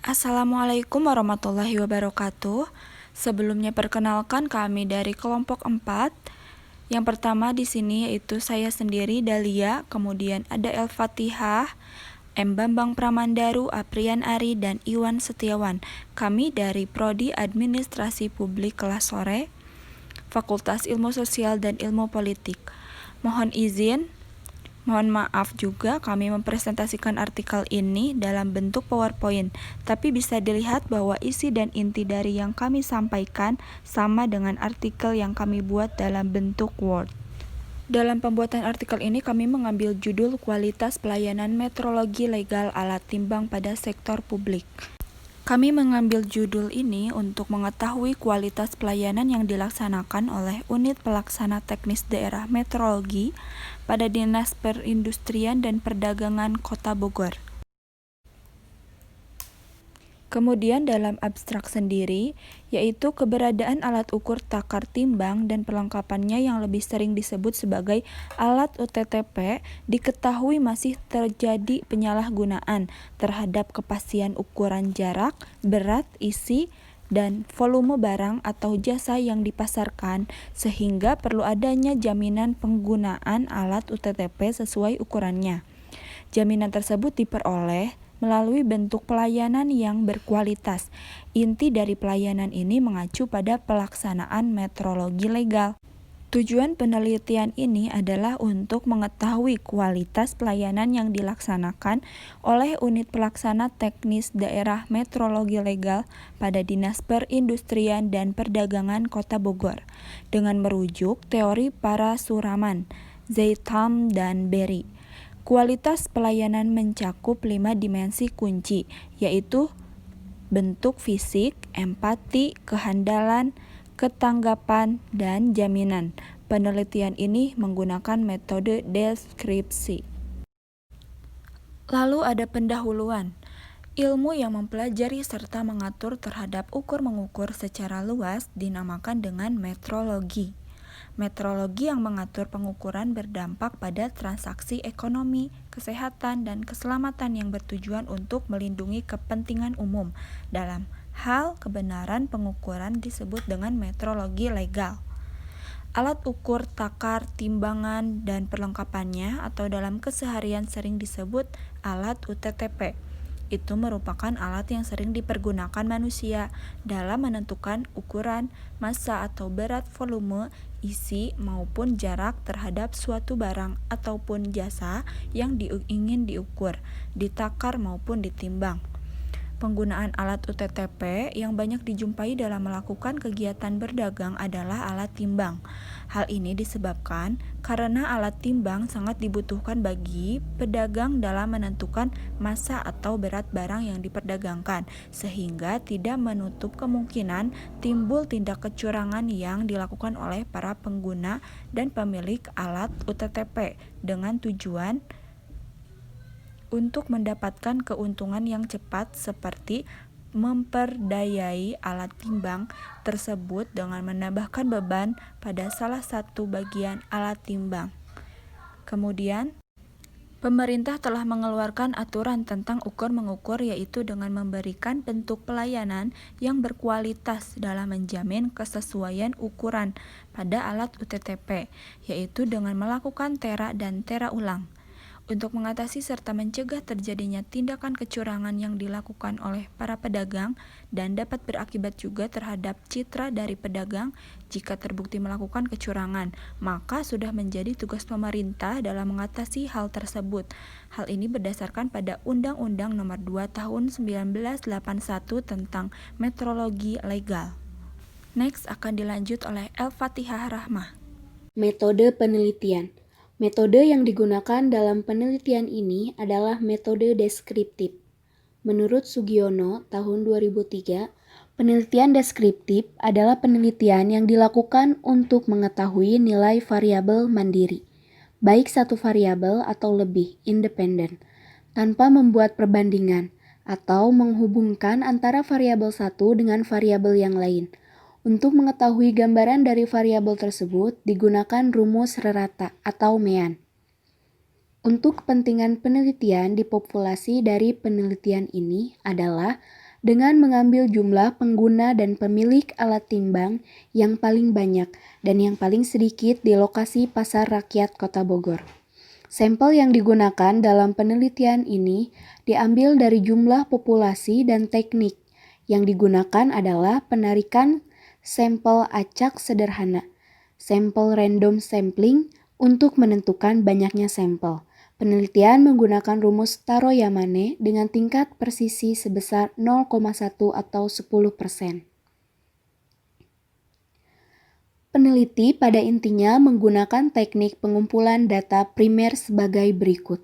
Assalamualaikum warahmatullahi wabarakatuh. Sebelumnya perkenalkan kami dari kelompok 4. Yang pertama di sini yaitu saya sendiri Dalia, kemudian ada El-Fatihah, M. Bambang Pramandaru, Aprian Ari, dan Iwan Setiawan. Kami dari Prodi Administrasi Publik kelas sore, Fakultas Ilmu Sosial dan Ilmu Politik. Mohon maaf juga kami mempresentasikan artikel ini dalam bentuk PowerPoint, tapi bisa dilihat bahwa isi dan inti dari yang kami sampaikan sama dengan artikel yang kami buat dalam bentuk Word. Dalam pembuatan artikel ini kami mengambil judul Kualitas Pelayanan Metrologi Legal Alat Timbang pada Sektor Publik. Kami mengambil judul ini untuk mengetahui kualitas pelayanan yang dilaksanakan oleh Unit Pelaksana Teknis Daerah Metrologi pada Dinas Perindustrian dan Perdagangan Kota Bogor. Kemudian dalam abstrak sendiri, yaitu keberadaan alat ukur takar timbang dan perlengkapannya yang lebih sering disebut sebagai alat UTTP, diketahui masih terjadi penyalahgunaan terhadap kepastian ukuran jarak, berat, isi, dan volume barang atau jasa yang dipasarkan, sehingga perlu adanya jaminan penggunaan alat UTTP sesuai ukurannya. Jaminan tersebut diperoleh melalui bentuk pelayanan yang berkualitas. Inti dari pelayanan ini mengacu pada pelaksanaan metrologi legal. Tujuan penelitian ini adalah untuk mengetahui kualitas pelayanan yang dilaksanakan oleh Unit Pelaksana Teknis Daerah Metrologi Legal pada Dinas Perindustrian dan Perdagangan Kota Bogor dengan merujuk teori Parasuraman, Zeitham, dan Berry. Kualitas pelayanan mencakup 5 dimensi kunci, yaitu bentuk fisik, empati, kehandalan, ketanggapan, dan jaminan. Penelitian ini menggunakan metode deskripsi. Lalu ada pendahuluan. Ilmu yang mempelajari serta mengatur terhadap ukur-mengukur secara luas dinamakan dengan metrologi. Metrologi yang mengatur pengukuran berdampak pada transaksi ekonomi, kesehatan, dan keselamatan yang bertujuan untuk melindungi kepentingan umum. Dalam hal kebenaran pengukuran disebut dengan metrologi legal. Alat ukur, takar, timbangan, dan perlengkapannya atau dalam keseharian sering disebut alat UTTP. Itu merupakan alat yang sering dipergunakan manusia dalam menentukan ukuran, massa atau berat, volume, isi, maupun jarak terhadap suatu barang ataupun jasa yang ingin diukur, ditakar maupun ditimbang. Penggunaan alat UTTP yang banyak dijumpai dalam melakukan kegiatan berdagang adalah alat timbang. Hal ini disebabkan karena alat timbang sangat dibutuhkan bagi pedagang dalam menentukan massa atau berat barang yang diperdagangkan, sehingga tidak menutup kemungkinan timbul tindak kecurangan yang dilakukan oleh para pengguna dan pemilik alat UTTP dengan tujuan untuk mendapatkan keuntungan yang cepat seperti memperdayai alat timbang tersebut dengan menambahkan beban pada salah satu bagian alat timbang. Kemudian, pemerintah telah mengeluarkan aturan tentang ukur-mengukur, yaitu dengan memberikan bentuk pelayanan yang berkualitas dalam menjamin kesesuaian ukuran pada alat UTTP, yaitu dengan melakukan tera dan tera ulang. Untuk mengatasi serta mencegah terjadinya tindakan kecurangan yang dilakukan oleh para pedagang dan dapat berakibat juga terhadap citra dari pedagang jika terbukti melakukan kecurangan, maka sudah menjadi tugas pemerintah dalam mengatasi hal tersebut. Hal ini berdasarkan pada Undang-Undang Nomor 2 Tahun 1981 tentang Metrologi Legal. Next akan dilanjut oleh El-Fatihah Rahmah. Metode penelitian. Metode yang digunakan dalam penelitian ini adalah metode deskriptif. Menurut Sugiono tahun 2003, penelitian deskriptif adalah penelitian yang dilakukan untuk mengetahui nilai variabel mandiri, baik satu variabel atau lebih independen, tanpa membuat perbandingan atau menghubungkan antara variabel satu dengan variabel yang lain. Untuk mengetahui gambaran dari variabel tersebut digunakan rumus rerata atau MEAN. Untuk kepentingan penelitian di populasi dari penelitian ini adalah dengan mengambil jumlah pengguna dan pemilik alat timbang yang paling banyak dan yang paling sedikit di lokasi Pasar Rakyat Kota Bogor. Sampel yang digunakan dalam penelitian ini diambil dari jumlah populasi dan teknik. Yang digunakan adalah penarikan sampel acak sederhana, sampel random sampling untuk menentukan banyaknya sampel. Penelitian menggunakan rumus Taro-Yamane dengan tingkat presisi sebesar 0,1 atau 10%. Peneliti pada intinya menggunakan teknik pengumpulan data primer sebagai berikut.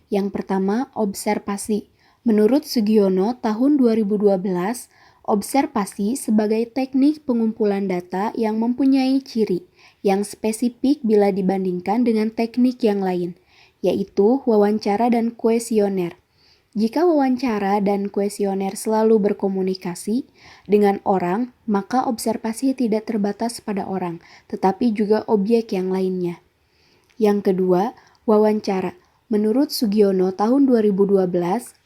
Yang pertama, observasi. Menurut Sugiono tahun 2012, observasi sebagai teknik pengumpulan data yang mempunyai ciri yang spesifik bila dibandingkan dengan teknik yang lain, yaitu wawancara dan kuesioner. Jika wawancara dan kuesioner selalu berkomunikasi dengan orang, maka observasi tidak terbatas pada orang, tetapi juga objek yang lainnya. Yang kedua, wawancara. Menurut Sugiono tahun 2012,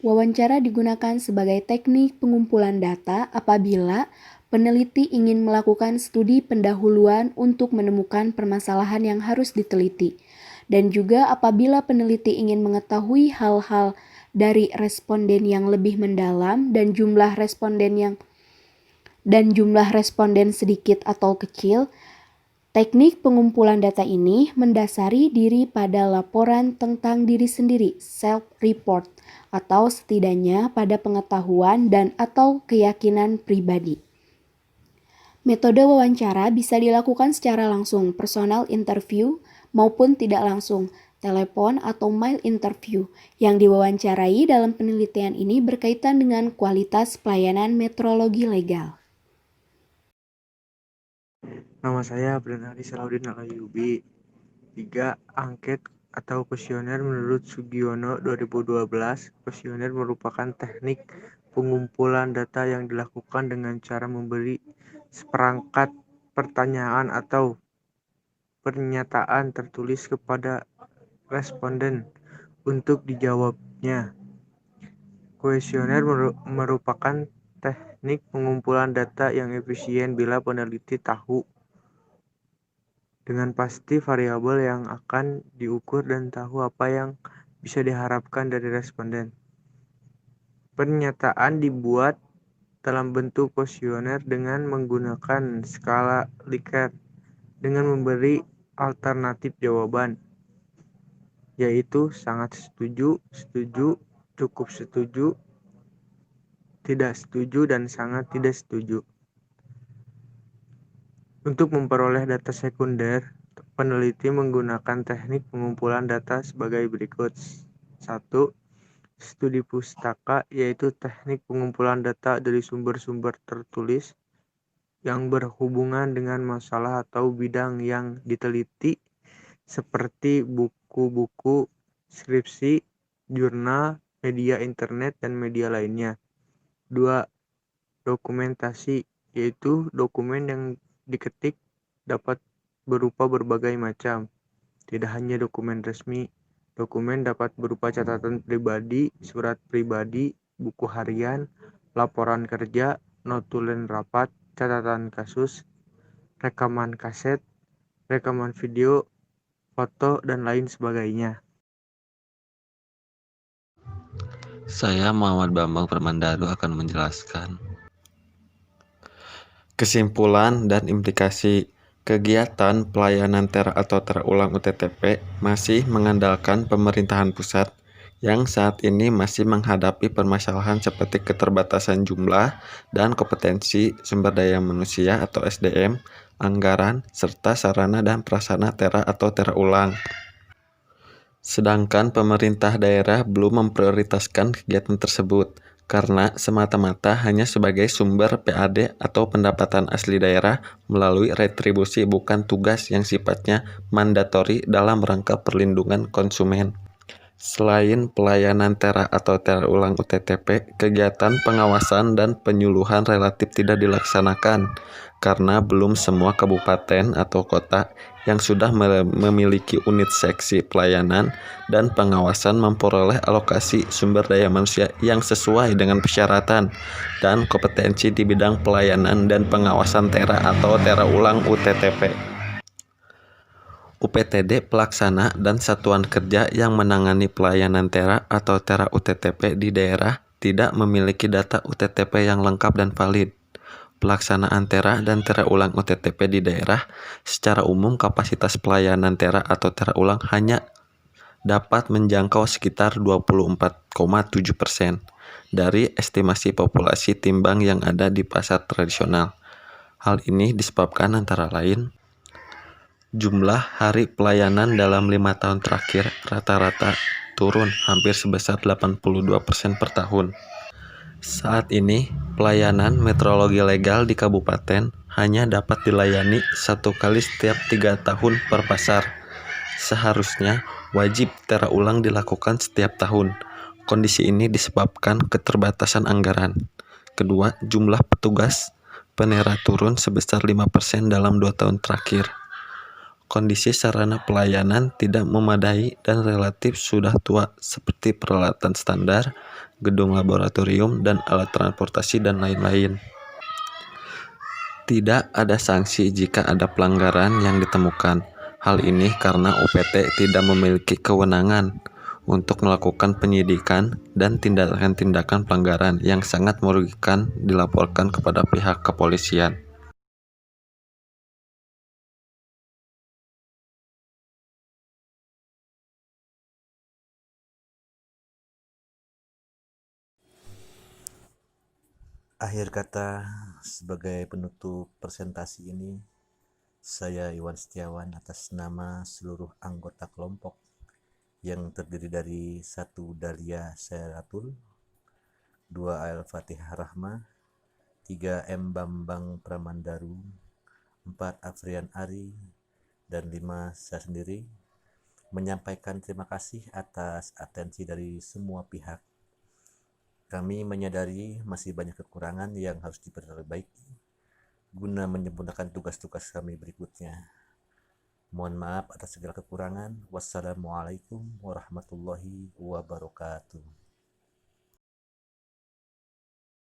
wawancara digunakan sebagai teknik pengumpulan data apabila peneliti ingin melakukan studi pendahuluan untuk menemukan permasalahan yang harus diteliti, dan juga apabila peneliti ingin mengetahui hal-hal dari responden yang lebih mendalam dan jumlah responden sedikit atau kecil. Teknik pengumpulan data ini mendasari diri pada laporan tentang diri sendiri, self-report, atau setidaknya pada pengetahuan dan atau keyakinan pribadi. Metode wawancara bisa dilakukan secara langsung, personal interview, maupun tidak langsung, telepon atau mail interview. Yang diwawancarai dalam penelitian ini berkaitan dengan kualitas pelayanan metrologi legal. Nama saya Bernardi Salahuddin Alayubi. 3. Angket atau kuesioner menurut Sugiono 2012. Kuesioner merupakan teknik pengumpulan data yang dilakukan dengan cara memberi seperangkat pertanyaan atau pernyataan tertulis kepada responden untuk dijawabnya. Kuesioner merupakan teknik pengumpulan data yang efisien bila peneliti tahu dengan pasti variabel yang akan diukur dan tahu apa yang bisa diharapkan dari responden. Pernyataan dibuat dalam bentuk kuesioner dengan menggunakan skala Likert dengan memberi alternatif jawaban, yaitu sangat setuju, setuju, cukup setuju, tidak setuju, dan sangat tidak setuju. Untuk memperoleh data sekunder, peneliti menggunakan teknik pengumpulan data sebagai berikut. 1. Studi pustaka, yaitu teknik pengumpulan data dari sumber-sumber tertulis yang berhubungan dengan masalah atau bidang yang diteliti, seperti buku-buku, skripsi, jurnal, media internet, dan media lainnya. 2. Dokumentasi, yaitu dokumen yang diketik dapat berupa berbagai macam, tidak hanya dokumen resmi. Dokumen dapat berupa catatan pribadi, surat pribadi, buku harian, laporan kerja, notulen rapat, catatan kasus, rekaman kaset, rekaman video, foto, dan lain sebagainya. Saya Muhammad Bambang Permandaru akan menjelaskan kesimpulan dan implikasi. Kegiatan pelayanan atau terulang UTTP masih mengandalkan pemerintahan pusat yang saat ini masih menghadapi permasalahan seperti keterbatasan jumlah dan kompetensi sumber daya manusia atau SDM, anggaran, serta sarana dan prasarana atau terulang. Sedangkan pemerintah daerah belum memprioritaskan kegiatan tersebut karena semata-mata hanya sebagai sumber PAD atau pendapatan asli daerah melalui retribusi, bukan tugas yang sifatnya mandatori dalam rangka perlindungan konsumen. Selain pelayanan tera atau tera ulang UTTP, kegiatan pengawasan dan penyuluhan relatif tidak dilaksanakan karena belum semua kabupaten atau kota yang sudah memiliki unit seksi pelayanan dan pengawasan memperoleh alokasi sumber daya manusia yang sesuai dengan persyaratan dan kompetensi di bidang pelayanan dan pengawasan tera atau tera ulang UTTP. UPTD pelaksana dan satuan kerja yang menangani pelayanan tera atau tera UTTP di daerah tidak memiliki data UTTP yang lengkap dan valid. Pelaksanaan tera dan tera ulang UTTP di daerah, secara umum kapasitas pelayanan tera atau tera ulang hanya dapat menjangkau sekitar 24,7% dari estimasi populasi timbang yang ada di pasar tradisional. Hal ini disebabkan antara lain jumlah hari pelayanan dalam 5 tahun terakhir rata-rata turun hampir sebesar 82% per tahun. Saat ini, pelayanan metrologi legal di kabupaten hanya dapat dilayani 1 kali setiap 3 tahun per pasar. Seharusnya wajib tera ulang dilakukan setiap tahun. Kondisi ini disebabkan keterbatasan anggaran. Kedua, jumlah petugas penera turun sebesar 5% dalam 2 tahun terakhir. Kondisi sarana pelayanan tidak memadai dan relatif sudah tua seperti peralatan standar, gedung laboratorium, dan alat transportasi dan lain-lain. Tidak ada sanksi jika ada pelanggaran yang ditemukan. Hal ini karena UPT tidak memiliki kewenangan untuk melakukan penyidikan dan tindakan-tindakan pelanggaran yang sangat merugikan dilaporkan kepada pihak kepolisian. Akhir kata, sebagai penutup presentasi ini, saya Iwan Setiawan atas nama seluruh anggota kelompok yang terdiri dari 1 Dahlia Seratul, 2 Al-Fatihah Rahma, 3 M Bambang Pramandaru, 4 Afrian Ari, dan 5 saya sendiri, menyampaikan terima kasih atas atensi dari semua pihak. Kami menyadari masih banyak kekurangan yang harus diperbaiki guna menyempurnakan tugas-tugas kami berikutnya. Mohon maaf atas segala kekurangan. Wassalamualaikum warahmatullahi wabarakatuh.